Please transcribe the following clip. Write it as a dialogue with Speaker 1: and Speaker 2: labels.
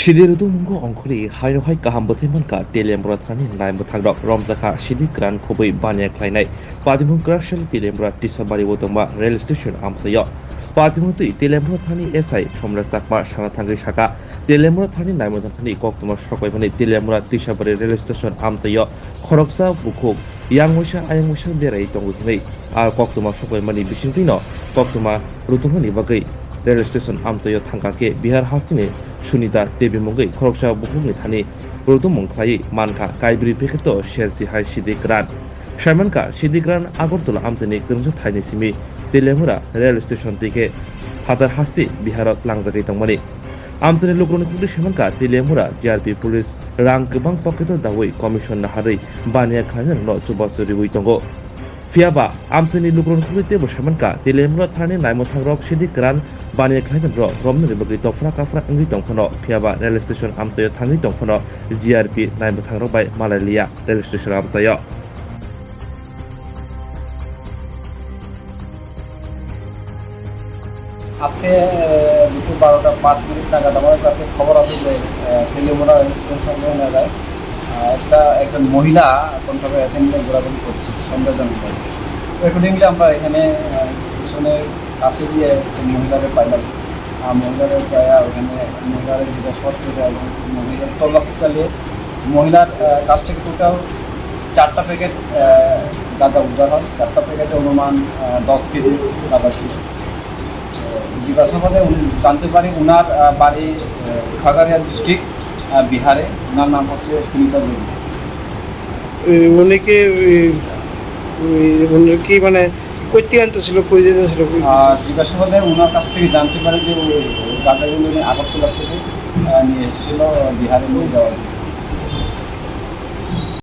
Speaker 1: Shidirudu mungo ongkuri hainohai kahambothemanka telembra thani naimbo thangrok romjaka shidi kran khobui banya khlainai padimung krashal telembra tisabari botongba rail station amsayo padimung tui telembra thani SI somras sakma sana thangri saka telembra thani naimbo thani koktoma sokoimani telembra tisabari rail station amsayo khoroksa bukhuk yangmoisa ayangmoisa berai tongu hinai ar koktoma sokoimani bisingtino koktoma rutungani bagai rail station आमचायो थांगाके बिहार हास्तिनि सुनिता देवी मंगै खरकसा बुहुमनि थानि रुतुम मंख्लायै मानखा काइब्रि पेकेट शेरसि हाय सिदिग्रान शाइमानका सिदिग्रान आगरतला आमचानि गंजु थाइनि सिमि तेलेमुरा रेल स्टेशन तिके फादार हास्ति बिहारत लांजागै तंमानि आमचानि लुग्रनि खुदि शाइमानका तेलेमुरा जिआरपि पुलिस रां गोबां पकेट दावै कमिसन नाहारै बानिया खायन न चुबासुरि वै तंगो Fiaba, Amsini Lukron Kulite Bushamanka, Telemra Thani, Naimotang Rock, Shidi Gran, Bania Clayton Rock, Romney Bagito, Fraka, and Litonkono, Piaba, Rail Station Amsayo, Tangi Tonkono, GRP, Naimotang Rock by Malalia, Rail Station Amsayo.
Speaker 2: আজকে দুপুর 12:05 নাগাদ আমার কাছে খবর আছে যে Teliamura rail স্টেশনে একজন মহিলা কোনভাবে এখানে ঘোরাঘুরি করছে সন্দেহজনক। অ্যাকর্ডিংলি আমরা এখানে স্টেশনের কাছে গিয়ে একজন মহিলাকে পাইলাম। মহিলার ওখানে মহিলার জিজ্ঞাসাবাদ করে এবং মহিলার তল্লাশি চালিয়ে মহিলার কাছ থেকে টোটাল 4টা প্যাকেট গাঁজা উদ্ধার হয়। 4টা প্যাকেটে অনুমান 10 কেজি গাঁজা ছিল। জিজ্ঞাসাবাদে জানতে পারি ওনার বাড়ি খাগড়িয়া ডিস্ট্রিক্ট বিহারে। ওনার নাম হচ্ছে সুনিতা দেবী।
Speaker 3: উনি কি মানে কইতে আনতেছিল কই যেতেছিল?
Speaker 2: জিজ্ঞাসাবাদে ওনার কাছ থেকে জানতে পারি যে ওই গাঁজাগুলো আগরতলা থেকে নিয়ে এসেছিল বিহারে নিয়ে যাওয়ার জন্য।